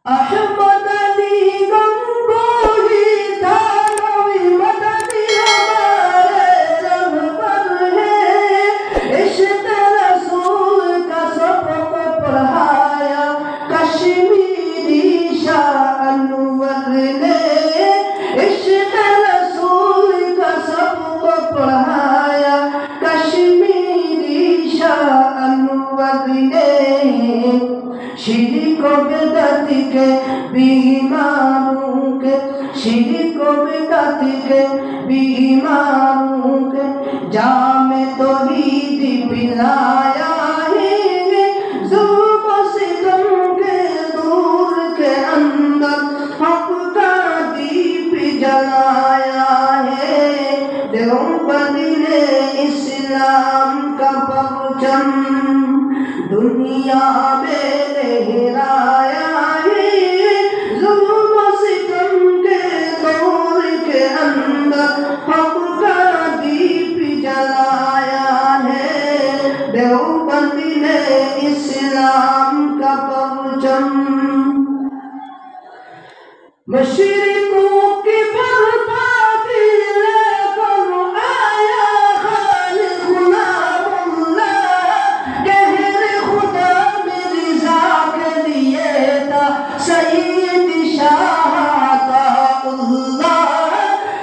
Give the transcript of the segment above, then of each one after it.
احمد علی گنگوہی تھانوی مدنی ہمارے رہبر ہیں، عشق رسول کا سب کو پڑھایا کشمیری شاہ انور نے، عشق رسول کا سب کو پڑھایا کشمیری شاہ انور نے، شرک و بدعت کے بیماروں کے، شرک و بدعت کے بیماروں کے جام توحید پلایا ہے، ظلم و ستم کے دور کے اندر حق کا دیپ جلایا ہے، دیوبند نے اسلام کا پرچم دنیا میں لہرایا ہے، ظلم و ستم کے دور کے اندر حق کا دیپ جلایا ہے، دیوبند نے اسلام کا پرچم مشرقوں کی بربادی لے کر آیا خالق غلام اللہ، قہر خدا مرزا کے لیے تھا سید شاہ عطا اللہ،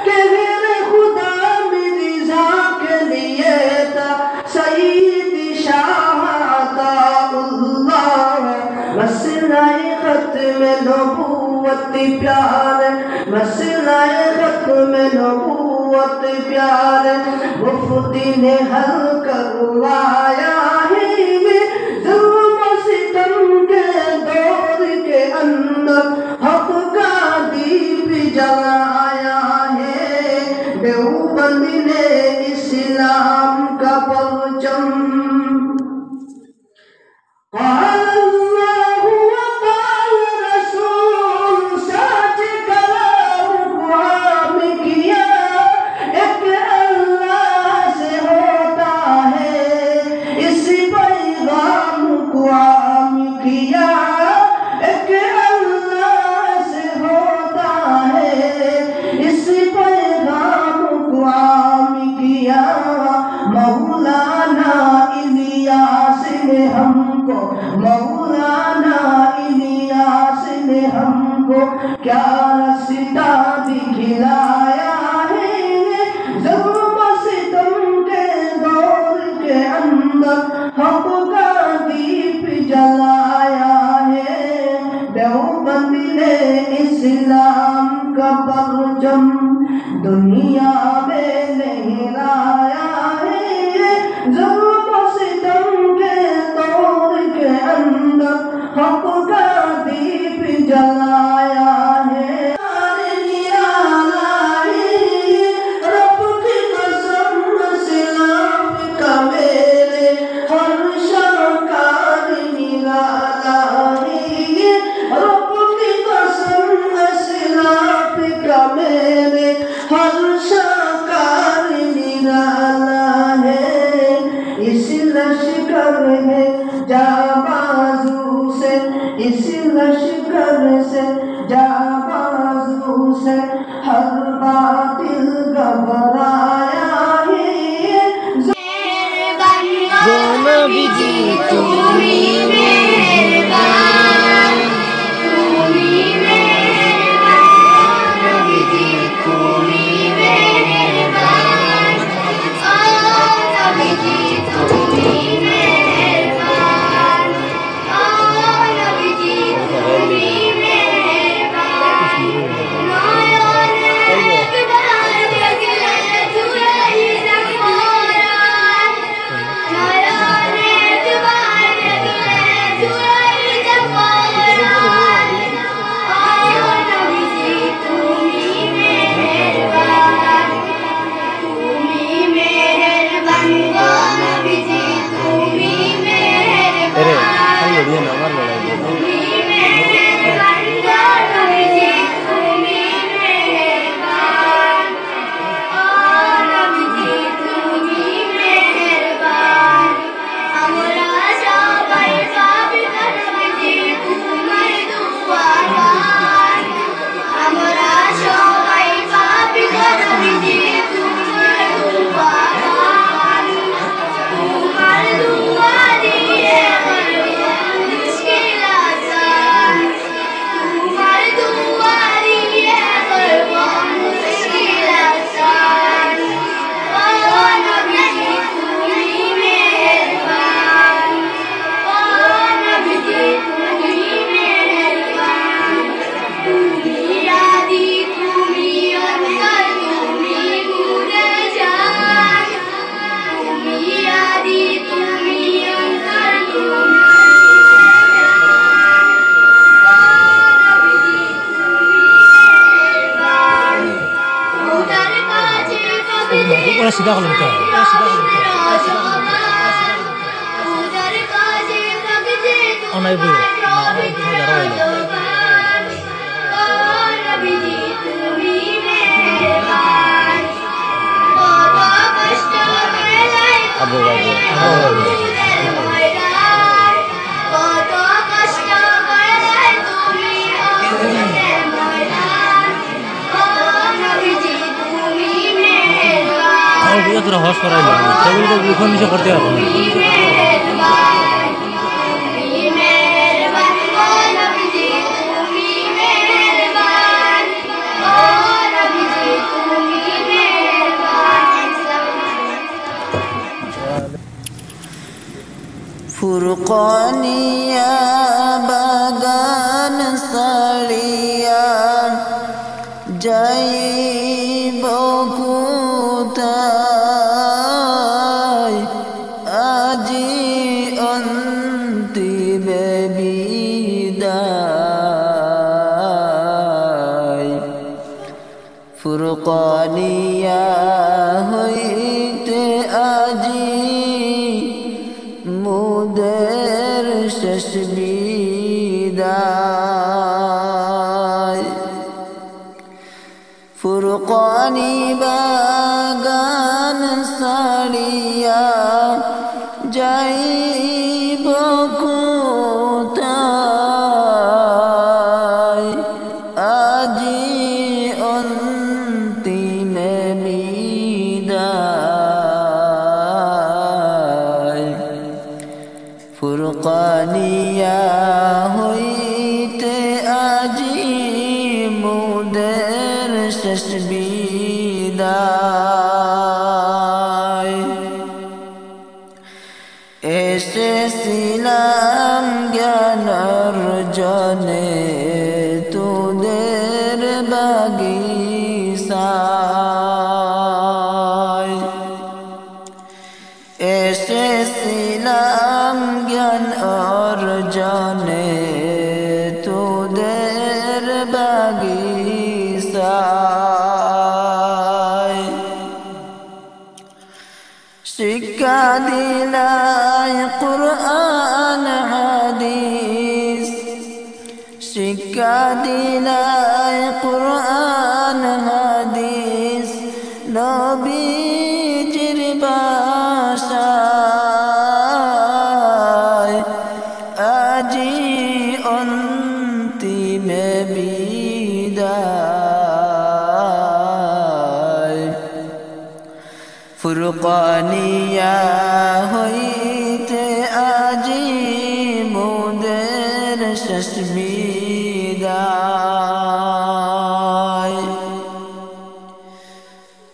قہر خدا مرزا کے لیے تھا سید شاہ عطا اللہ، مسئلہ ختم نبوت پیار، مسئلہ ختم نبوت پیار مفتی نے حل کروایا ہے، ظلم و ستم کے دور کے اندر حق کا دیپ جلایا ہے، دیوبند نے اسلام کا پرچم قال اللہ وقال رسول سچ کلام کو عام کیا، ایک اللہ سے ہوتا ہے اس پیغام کو عام کیا، ایک اللہ سے ہوتا ہے اس پیغام کو عام کیا، مولانا الیاس نے ہم کو، مولانا الیاس نے ہم کو کیا رستہ دکھلایا ہے، ظلم و ستم کے دور کے اندر حق کا دیپ جلایا ہے، دیوبند نے اسلام کا پرچم دنیا میں لہرایا ہے، ظلم و ستم کے دور کے اندر حق کا دیپ جلایا ہے، رب کی قسم اسلاف کا میرے ہر شاکار نرالا ہے، رب کی قسم اسلاف کا میرے ہر شاکار نرالا ہے، اس لشکر ہے جابازو سے، اس لشکر سے جابازو سے ہر باطل گھبرایا ہے، نبی جی تم ہی مہربان، تم ہی مہربان، نبی جی تم ہی مہربان، نبی جی تم ہی مہربان، نبی جی تم ہی مہربان، সিধা করলাম তো অনাই বই আবু বাবু তোরা হস করাইল সেগুলো তো এখন নিচে করতে হবে ফুরকানিয়া বাগান সারিয়া যাইব কোথায় আজি অন্তিমে বিদায় ফুরকানিয়া হইতে আজি মুদের শেষ বিদায় ফুরকানি বাগান সারিয়া যাইব কোথায় আজি অন্তিমে বিদায় ফুরকানিয়া হইতে আজি মুদের শেষ বিদায় এসেছিলাম জ্ঞান অর্জনে তোদের বাগিচায় এসেছিলাম জ্ঞান অর্জনে তোদের বাগিচায় শিক্ষা দিলাই কুরআন হাদিস শিক্ষা দিলাই কুরআন হাদিস নবীজির ভাষায় আজি অন্তিমে বিদায় ফুরকানিয়া হইতে আজি মুদের শেষ বিদায়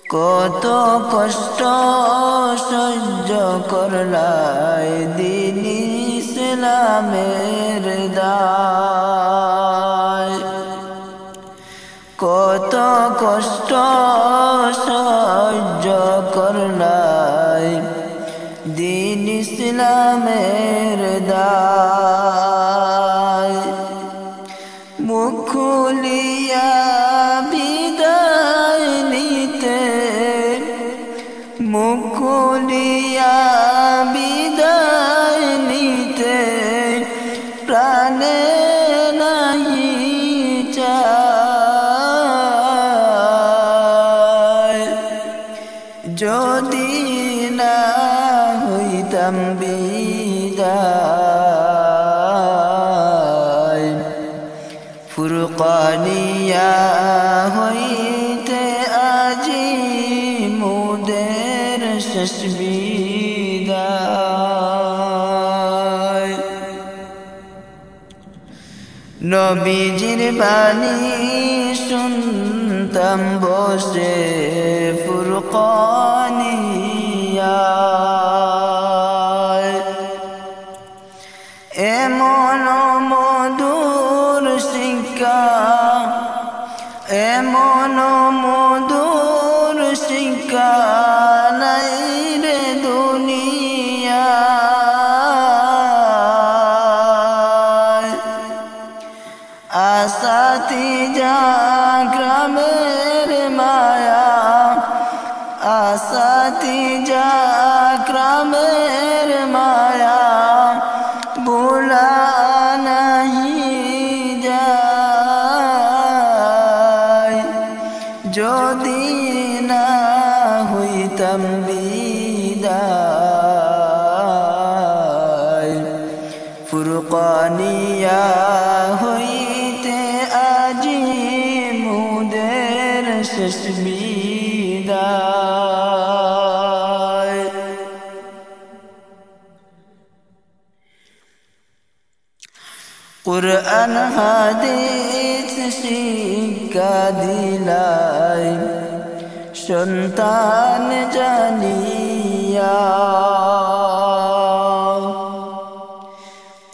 কত কষ্ট সহ্য করলাই দিন ইসলামের দায় কত কষ্ট সহ্য করলাই দিন ইসলামের দায় মুখ খুলিয়া বিদায় নিতে মুখ খুলিয়া বিদায় নিতে প্রাণে নাই চায় যদি না হইতাম বিদায় ফুরকানিয়া হইতে আজি মুদের শেষ বিদায় নবীজির বাণী শুনতাম বসে ফুরকানিয়ায় এমন মধুর শিক্ষা এমন মধুর শিক্ষা নাই রে দুনিয়ায় আসাতি যা গ্রামের মায়া আসাতি ভাতিজা ক্রামের মায়া ভোলা নাহি যায় যদি না হইতাম বিদায় ফুরকানিয়া হইতে আজি মুদের শেষ বিদায়। কুরআন হাদিস শিক্ষা দিলাই সন্তান জানিয়া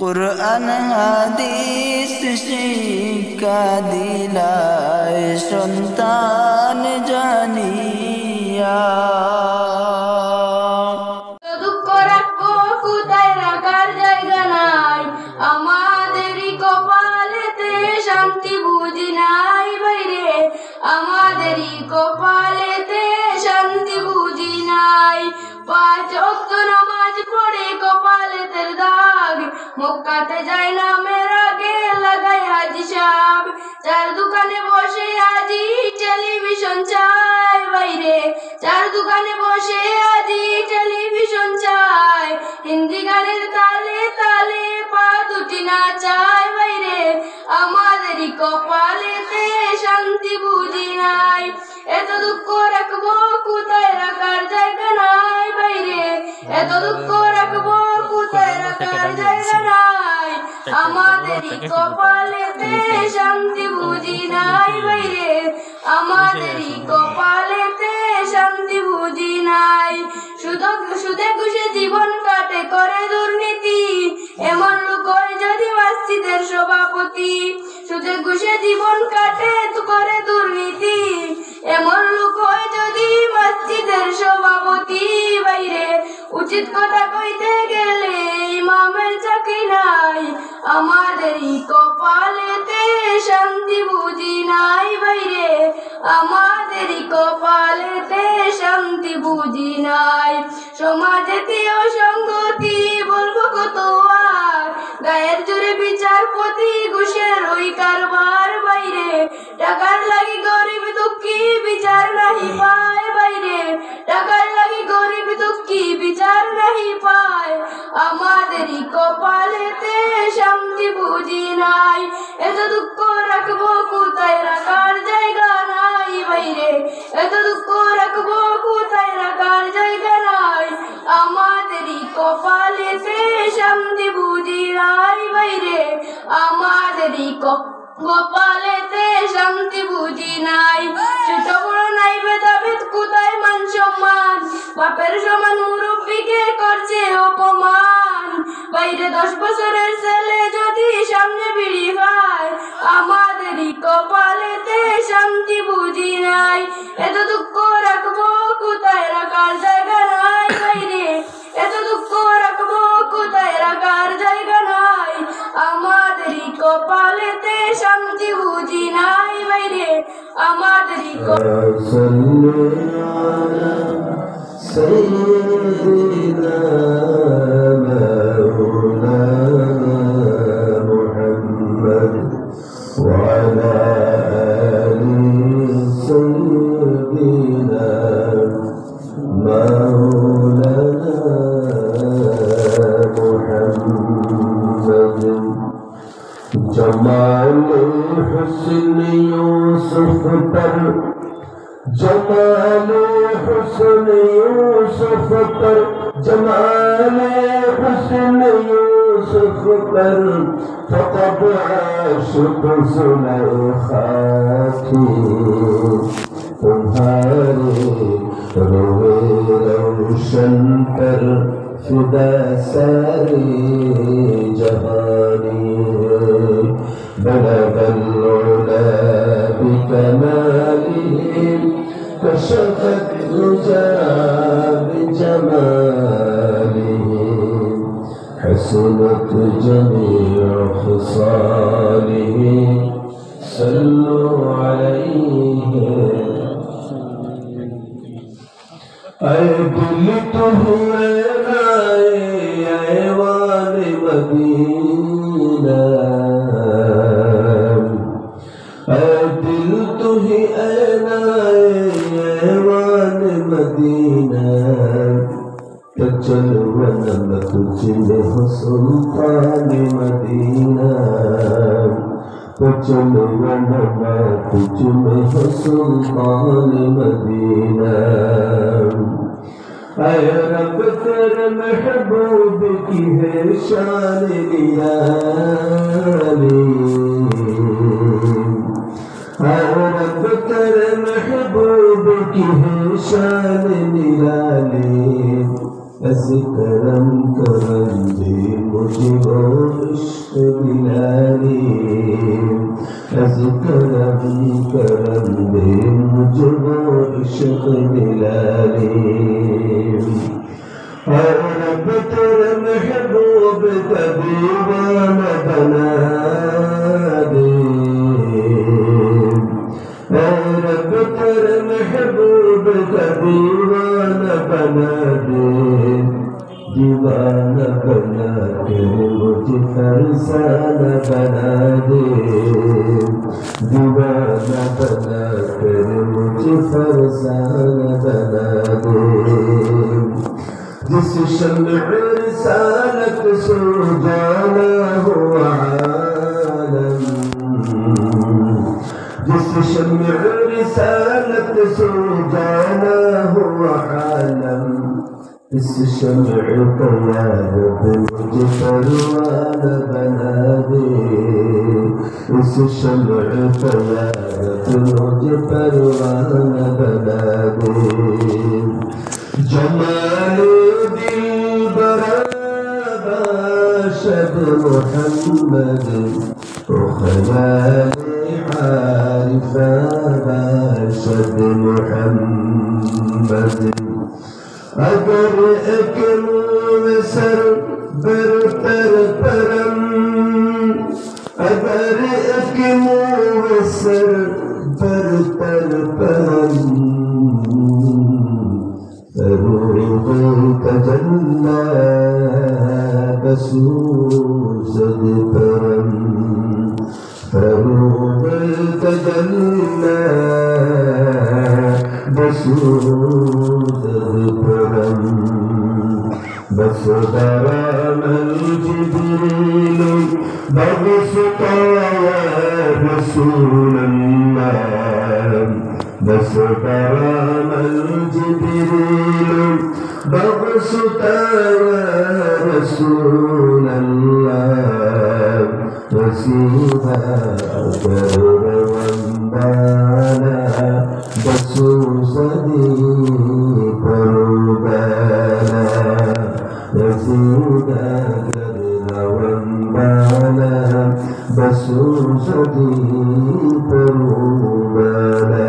কুরআন হাদিস শিক্ষা দিলাই সন্তান জানিয়া দুঃখ রাখবো কোথায় রাখার জায়গা নাই আমাদেরই কপালেতে শান্তি বুঝি নাই বাইরে আমাদেরই কপালেতে শান্তি বুঝি নাই পাঁচ ওয়াক্ত নামাজ পড়ে কপালেতে দাগ মক্কাতে যাই না মেরা গে লাগাই হাজি সাহেব চার দোকানে বসে আজি টেলিভিশন চাই বাইরে চার দোকানে বসে আজি টেলিভিশন চাই হিন্দি গানের তালে তালে পা দুটি নাচাই বাইরে আমাদেরই কপালেতে শান্তি বুঝি নাই এত দুঃখ রাখবো কোথায় রাখার জায়গা নাই বাইরে এত দুঃখ রাখবো কোথায় রাখার জায়গা নাই আমাদেরই কপালেতে শান্তি বুঝি নাই বাইরে আমাদেরই কপালেতে শান্তি বুঝি নাই সুদে ঘুষে জীবন কাটে করে দুর্নীতি এমন লোক হয় যদি মসজিদের সভাপতি সুদে ঘুষে জীবন কাটে তো করে দুর্নীতি এমন লোক হয় যদি মসজিদের সভাপতি বাইরে উচিত কথা কইতে গেলে ইমামের চাকরি নাই আমাদেরই কপালেতে শান্তি বুঝি নাই বাইরে আমাদেরই কপালেতে শান্তি বুঝি নাই সমাজেতে অসঙ্গতি বলবো কত আর গায়ের জোরে বিচারপতি ঘুষের ওই কারবার বাইরে টাকার লাগি গরিব দুঃখী বিচার নাহি পায় বাইরে টাকার লাগি গরিব দুঃখী বিচার নাহি পায় আমাদেরই কপালেতে শান্তি বুঝি নাই এত দুঃখ রাখবো কোথায় রাখার জায়গা নাই বাইরে এত দুঃখ রাখবো কোথায় রাখার জায়গা নাই আমাদেরই কপালেতে শান্তি বুঝি নাই বাইরে আমাদেরই কপালেতে শান্তি বুঝি নাই ছোট বড় নাই ভেদাভেদ কোথায় মান সম্মান বাপের সমান মুরব্বীকে করছে অপমান বাইরে 10 বছরের ছেলে যদি সামনে বিড়ি পায় আমাদেরই কপালেতে শান্তি বুঝি নাই এত দুঃখ রাখবো কোথায় রাখার জায়গা নাই বাইরে এত দুঃখ রাখবো কোথায় রাখার জায়গা নাই আমাদেরই কপালেতে শান্তি বুঝি নাই বাইরে আমাদেরই سيدنا مولانا محمد وعلى آل سيدنا مولانا محمد جمال حسن يوسف پر جمال حسن یوسف پر جمال حسن یوسف پر فقد عاشق زلیخا کی تمہارے روے روشن پر فدا ساری جہانی بلغ العلا بكماله كشف الدجى بجماله حسنت جميع خصاله صلوا عليه اے دل تو ہے ایوان مدینہ اے دل تو ہی ایوان مدینہ چل ونم تجھ میں ہو سلطان مدینہ چل ونم تجھ میں ہو سلطان مدینہ اے رب تیرے محبوب کی ہے شان نرالی اے رب تیرے محبوب کی ہے شان نرالی ایسے کرم کرم دے مجھے وہ عشق بلالی ایسے کرم کرم دے مجھے وہ عشق بلالی اے رب تیرے محبوب کا دیوانہ بنا دے اے رب تیرے محبوب کا دیوانہ بنا دے دیوانہ بنا کے مجھے فرزانہ بنا دے دیوانہ بنا کے مجھے فرزانہ بنا دے جس شمع رسالت سو جانا ہو عالم جس شمع رسالت سو جانا ہو عالم اس شمع کا یا رب مجھے پروانہ بنا دے اس شمع کا یا رب مجھے پروانہ بنا دے جمال دل براباشد محمد وخلال عارفہ باشد محمد اگر ایک منہ سر برتر پرم اگر ایک منہ سر برتر پرم فروغ تجلى بسوسد پرم فروغ تجلى بسوسد پرم بس درام الجبريل ببسطا يا رسول الله بس درام الجبريل ببسطا يا رسول الله وسيها أدر وانبانا بسوسدي قربانا وسيها أدر وانبانا بسوسدي قربانا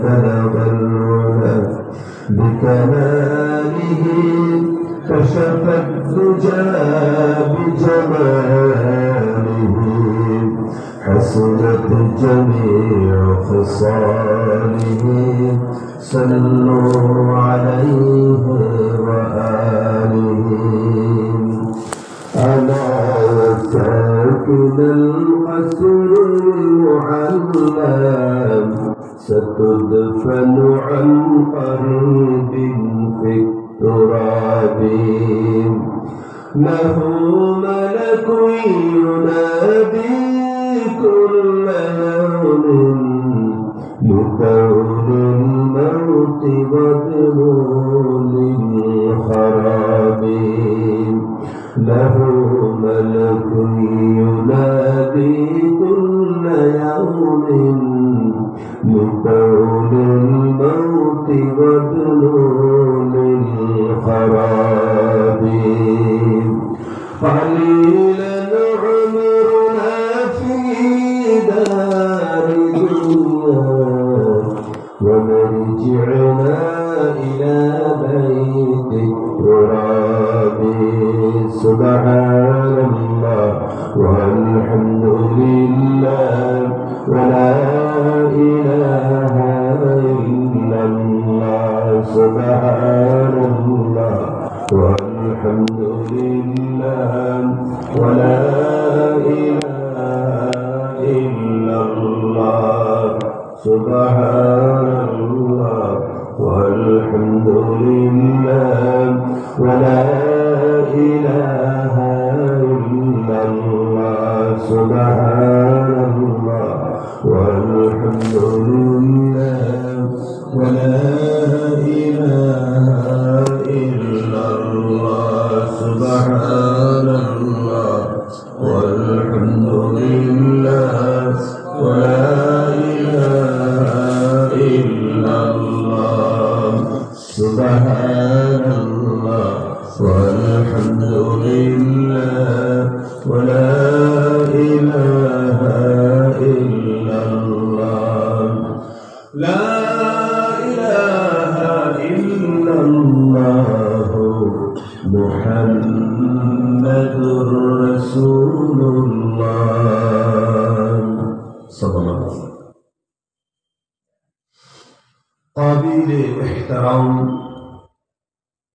بلغ العلا بكماله كشف الدجى بجماله حسنت جميع خصاله صلوا عليه وآله ألا ساكن القصر المعلم ستدفن عن قريب في التراب له ملك ينادي كل يوم لقول الموت وبنول الخراب له ملك ينادي كل يوم لقول الموت وبنول الخراب قليلا عمرنا في دار دنيا ومرجعنا إلى بيت التراب سبحان الله والحمد لله ولا إله إلا الله سبحان سبحان الله والحمد لله ولا إله إلا الله سبحان الله والحمد لله ولا إله إلا الله سبحان الله والحمد لله ولا إله إلا الله سبحان الله والحمد لله ولا إله إلا الله لا إله إلا الله محمد رسول الله صلى الله عليه وسلم قابل احترام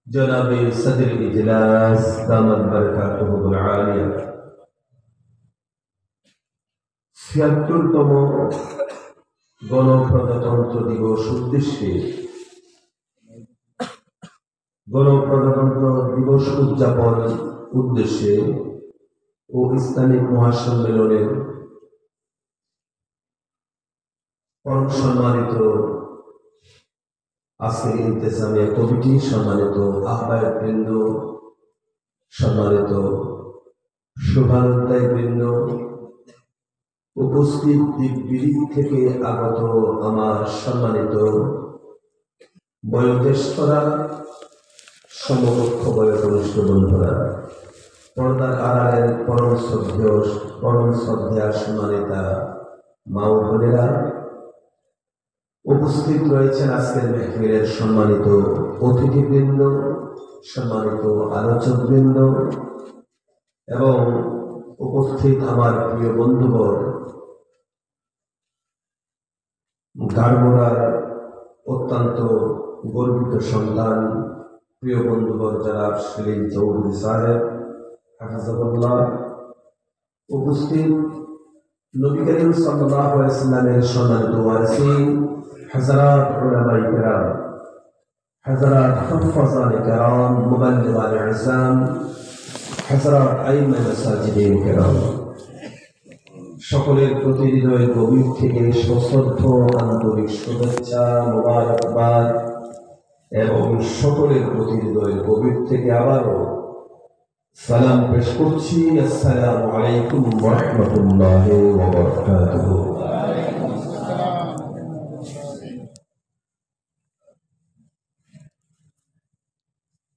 جناب صدر الاجلاس دامت بركاته العالية ৭৬তম গণপ্রজাতন্ত্র দিবস উদ্দেশ্যে গণপ্রজাতন্ত্র দিবস উদযাপন উদ্দেশ্যে ও ইসলামিক মহাসম্মেলনের পরম সম্মানিত আজকের ইন্তেজামিয়া কমিটি, সম্মানিত আহ্বায়ক বৃন্দ, সম্মানিত শুভানুধ্যায়ী বৃন্দ, উপস্থিত দিক বিদিক থেকে আগত আমার সম্মানিত বয়োজ্যেষ্ঠরা, সমকক্ষ বয়োকনিষ্ঠ বন্ধুরা, পর্দার আড়ালের পরম শ্রদ্ধেয়া সম্মানিতা মা ও বোনেরা, উপস্থিত রয়েছেন আজকের মেহফিলের সম্মানিত অতিথিবৃন্দ, সম্মানিত আলোচকবৃন্দ এবং উপস্থিত আমার প্রিয় বন্ধুবর, গারমোড়ার অত্যন্ত গর্বিত সন্তান, প্রিয় বন্ধুবর জনাব সেলিম চৌধুরী সাহেব হাফিজাহুল্লাহ, উপস্থিত নবী করিম সাল্লাল্লাহু আলাইহি ওয়াসাল্লামের সম্মানিত ওয়ারিসিন, হযরত উলামায়ে কেরাম, হযরত হুফাজায়ে কেরাম, মুবাল্লিগায়ে ইসলাম, হযরত আইম্মায়ে মাসাজিদে কেরাম, সকলের প্রতি হৃদয়ের গভীর থেকে সশ্রদ্ধ আন্তরিক শুভেচ্ছা, মোবারকবাদ এবং সকলের প্রতি হৃদয়ের গভীর থেকে আবারও সালাম পেশ করছি। আসসালামু আলাইকুম ওয়া রাহমাতুল্লাহি ওয়া বারাকাতুহু।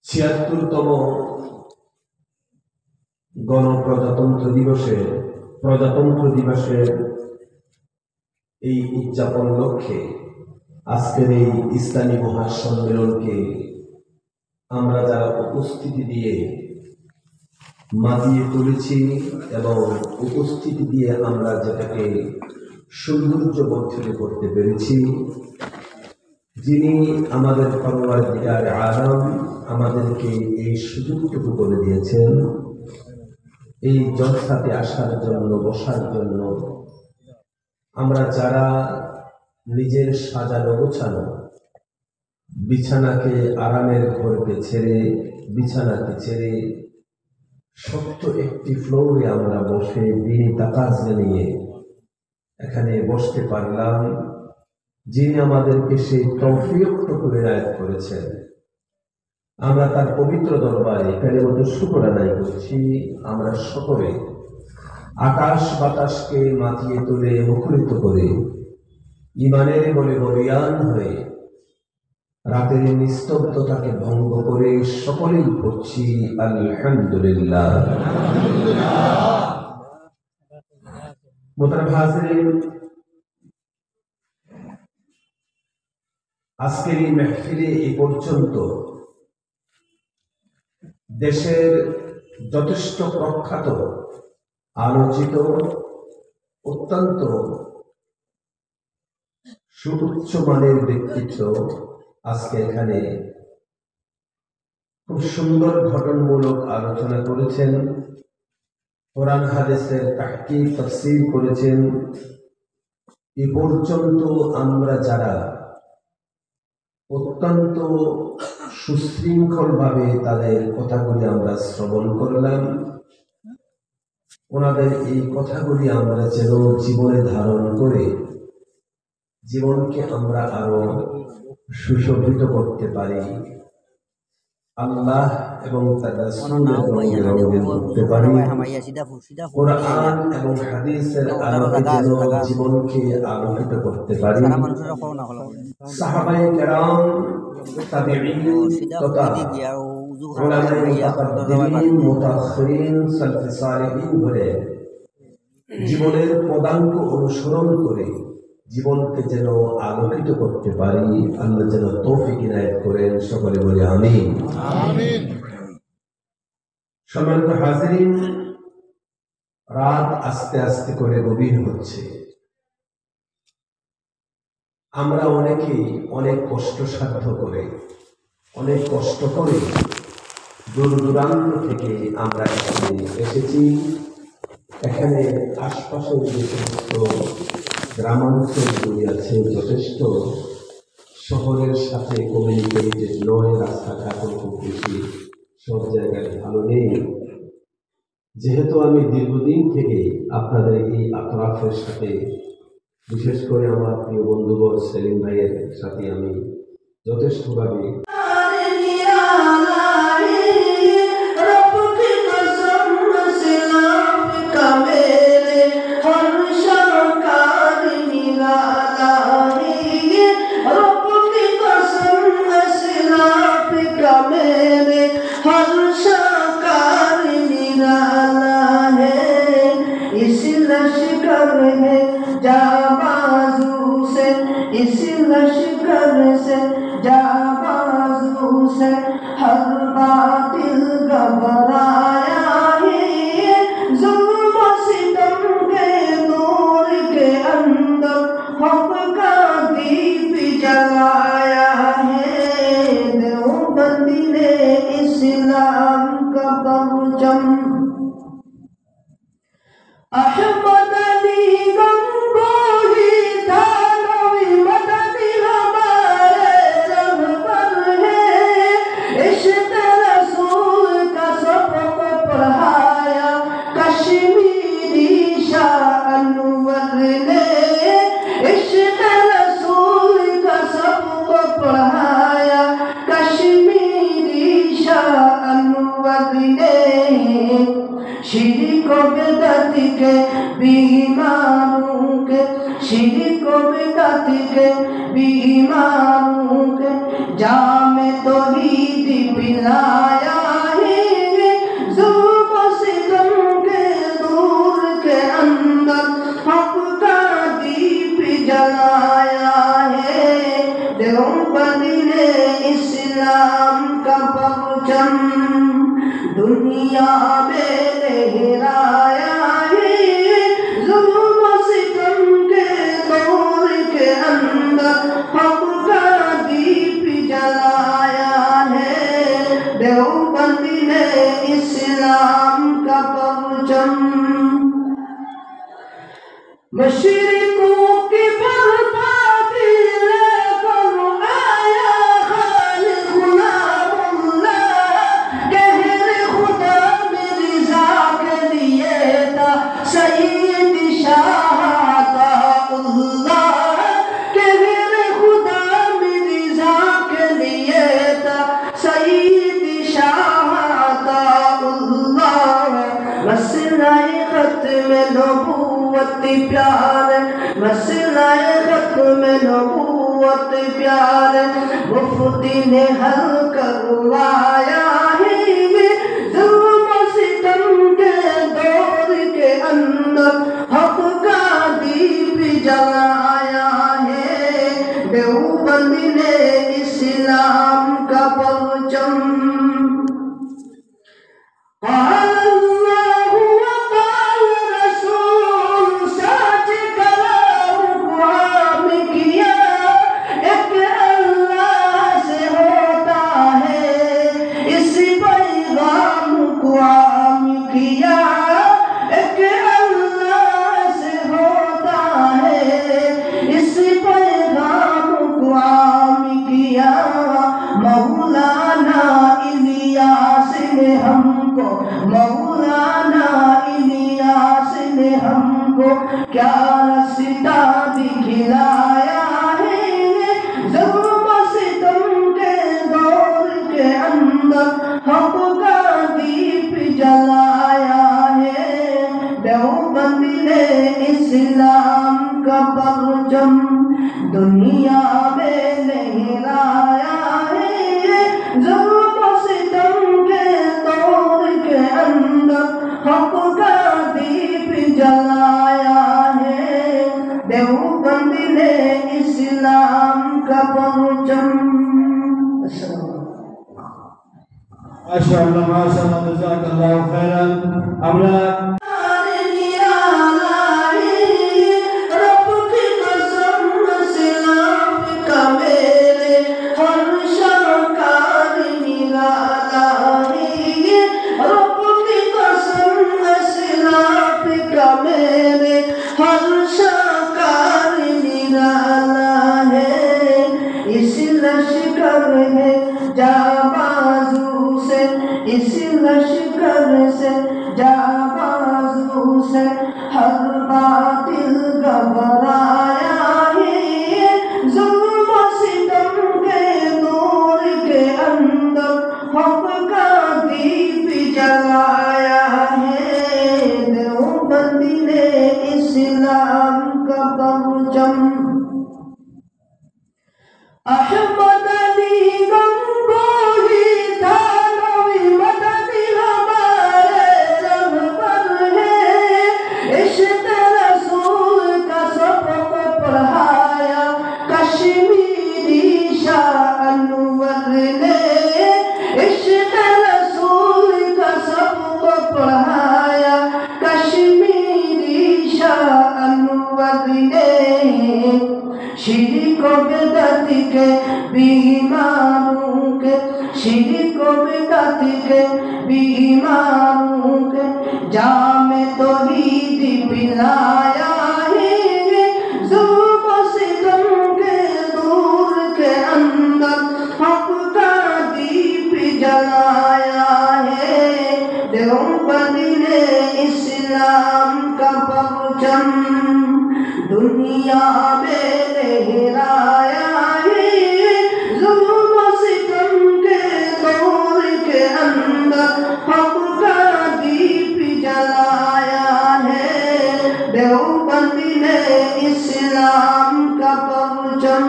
৭৬তম গণপ্রজাতন্ত্র দিবসের এই উদযাপন লক্ষ্যে আজকের এই ইসলামী মহাসম্মেলনকে আমরা যারা উপস্থিতি দিয়ে মাতিয়ে তুলেছি এবং উপস্থিতি দিয়ে আমরা যেটাকে সৌন্দর্যবর্ধিত করতে পেরেছি, যিনি আমাদের পরওয়ারদিগার আলম আমাদেরকে এই সুযোগটুকু করে দিয়েছেন এই জলসাতে আসার জন্য, বসার জন্য, আমরা যারা নিজের সাজানো গোছানো বিছানাকে, আরামের ঘরকে ছেড়ে, বিছানাকে ছেড়ে ছোট্ট একটি ফ্লোরে আমরা বসে দিনী তাকাজে নিয়ে এখানে বসতে পারলাম, যিনি আমাদেরকে সেই তৌফিকটুকু এনায়েত করেছেন, আমরা তার পবিত্র দরবারে কালিমাত শুকর আদায় করছি। আমরা সকলে আকাশ বাতাসকে মাতিয়ে তুলে মুখরিত করে ইমানের বলে বলিয়ান হয়ে রাতের নিস্তব্ধতাকে ভঙ্গ করে সকলেই পড়ছি আলহামদুলিল্লাহ। মোহতারাম হাজিরিন, আজকের এই মাহফিলে এ পর্যন্ত দেশের যথেষ্ট প্রখ্যাত, আলোচিত, অত্যন্ত সুউচ্চ মানের ব্যক্তিত্ব আজকে এখানে খুব সুন্দর ঘটনমূলক আলোচনা করেছেন, কোরআন হাদিসের তাহকিক তাফসীর করেছেন, এ পর্যন্ত আমরা যারা অত্যন্ত সুশৃঙ্খলভাবে তাদের কথাগুলি আমরা শ্রবণ করলাম, ওনাদের এই কথাগুলি আমরা যেন জীবনে ধারণ করে জীবনকে আমরা আরো সুশোভিত করতে পারি, আল্লাহ এবং তার রাসূলের রঙে করতে পারি, কোরআন এবং হাদিসের আলোকে যেন জীবনকে আলোকিত করতে পারি। সাহাবায়ে কেরাম, তাবেঈন তথা উলামায়ে মুতাকাদ্দিমিন, মুতাআখিরিন, সালফে সালেহিন বলে জীবনের পদাঙ্ক অনুসরণ করে জীবনকে যেন আলোকিত করতে পারি, আল্লাহ যেন তৌফিক ইনায়েত করেন। সকলে বলি আমিন। সম্মানিত হাজিরিন, রাত আস্তে আস্তে করে গভীর হচ্ছে। আমরা অনেকেই অনেক কষ্টসাধ্য করে, অনেক কষ্ট করে দূর দূরান্ত থেকে আমরা এখানে এসেছি। এখানে আশপাশের যে সমস্ত গ্রামাঞ্চলগুলি আছে যথেষ্ট শহরের সাথে কমিউনিকেটেড নয়, রাস্তাঘাটও খুব বেশি সব জায়গায় ভালো নেই। যেহেতু আমি দীর্ঘদিন থেকে আপনাদের এই আতরাফের সাথে, বিশেষ করে আমার প্রিয় বন্ধুবর সেলিম ভাইয়ের সাথে আমি যথেষ্টভাবে इस लश्कर से जाबाजू से हर बातिल घबराया है, जुल्म सितम के दौर के अंदर हक का दीप जलाया है। देवबंदी ने इस्लाम का परचम अहमद अली गंगोही था, शिरिक बिदअत के बीमारों के, शिरिक बिदअत के बीमारों के जामे तौहीद पिलाया है, जुल्म सितम के दूर के अंदर हक का दीप जलाया है। देवबंदी ने इस्लाम का परचम दुनिया में लहराया है, जुल्म सितम के दौर के अंदर हक का दीप जलाया है। देवबंदी ने इस्लाम का परचम मशरिकों की बर्बादी लेकर आया खालिक गुलामुल्लाह, कहरे खुदा मेरी जात के लिए था सईद शाह अताउल्लाह, कहरे खुदा मेरी जात के लिए था सईद शाह अताउल्लाह। मसलाए खत्म नबूवत प्यार, मसलाए खत्म नबूवत प्यार मुफ्ती ने हल करवाया है, जुल्म सितम के दौर के अंदर हक का दीप जलाया है। देवबंदी ने इस्लाम का परचम रास्ता दिखलाया है, ज़ुल्म सितम के दौर के अंदर हक़ का दीप जलाया है। देवबंद ने इस्लाम का परचम दुनिया में लहराया है, ज़ुल्म सितम के दौर के अंदर हक़ का दीप जलाया है। देवबंद ने इस्लाम का परचम। माशाअल्लाह माशाअल्लाह जज़ाकल्लाहु खैरान। আমরা इस लश्कर से जाबाजू से हर बातिल घबराया है, ज़ुल्म सितम के दौर के अंदर हक़ का दीप जलाया है। देवबंद ने इस्लाम का परचम। अहमद अली गंगोही था शिरक बिदअत के बीमारों के, शिरक बिदअत के बीमारों के जामे तौहीद पिलाया है, ज़ुल्म सितम के दूर के अंदर हक़ का दीप जलाया है। देवबंद ने इस्लाम का परचम दुनिया में लहराया है, ज़ुल्म सितम के दौर के अंदर हक़ का दीप जलाया है। देवबंद ने इस्लाम का परचम।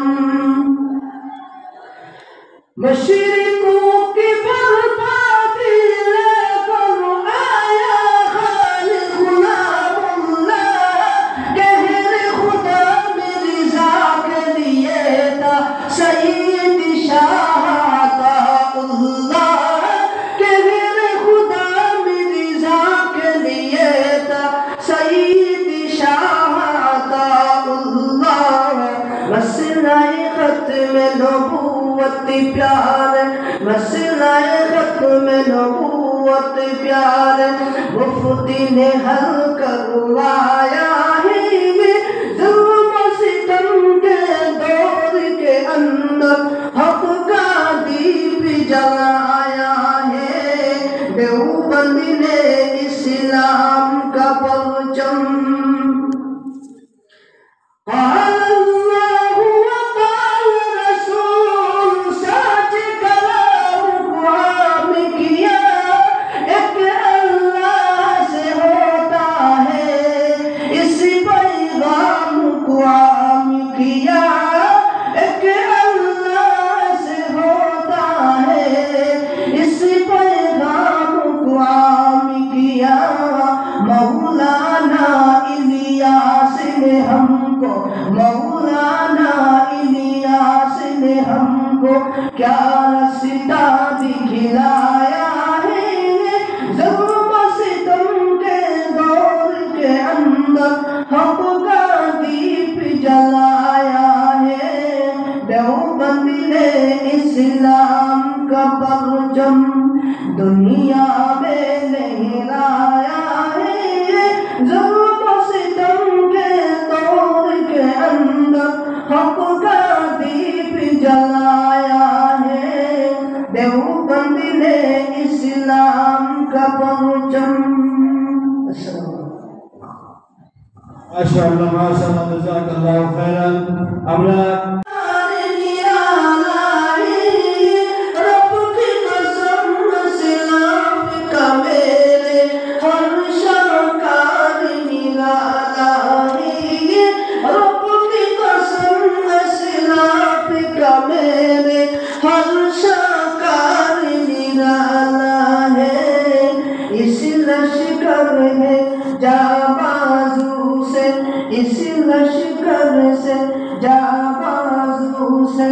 मशरिकों की बर्बादी लेकर आया खालिद गुलामुल्लाह, कहर खुदा मिर्ज़ा के लिए था सईद शाह अताउल्लाह, कहर खुदा मिर्ज़ा के लिए था सईद शाह अताउल्लाह। मसलाए ख़त्म नबूवत प्यार, मसलाए ख़त्म नबूवत प्यार मुफ्ती ने हल करवाया है, ज़ुल्म सितम के दौर के अंदर हक़ का दीप जलाया है। देवबंद ने इस्लाम का परचम। मौलाना इलियास ने हमको क्या रास्ता दिखलाया है, ज़ुल्म सितम के दौर के अंदर हक़ का दीप जलाया है। देवबंद ने इस्लाम का परचम दुनिया में लहराया है, ज़ुल्म सितम के दौर के अंदर हक़ का दीप जलाया है। देवबंद ने इस्लाम का परचम। মাশাআল্লাহ মাশাআল্লাহ জাযাকাল্লাহু খাইরান আমরা इस लश्कर से जाबाजू से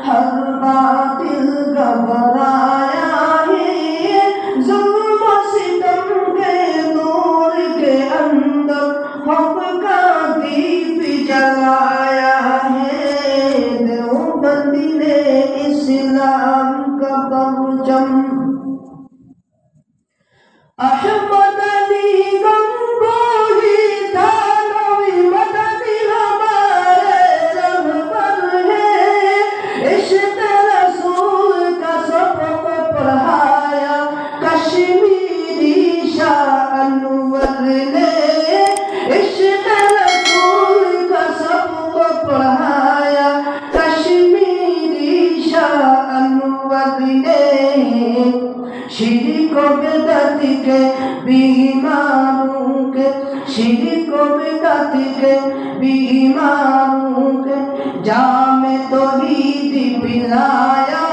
हर बातिल घबराया है जुल्म सितम के नूर के अंदर हक का दीप जलाया है देवबंदी ने इस्लाम का परचम अहमद अली गंगोही था शिरक बिदअत के बीमारों के शिरक बिदअत के बीमारों के जाम तौहीद पिलाया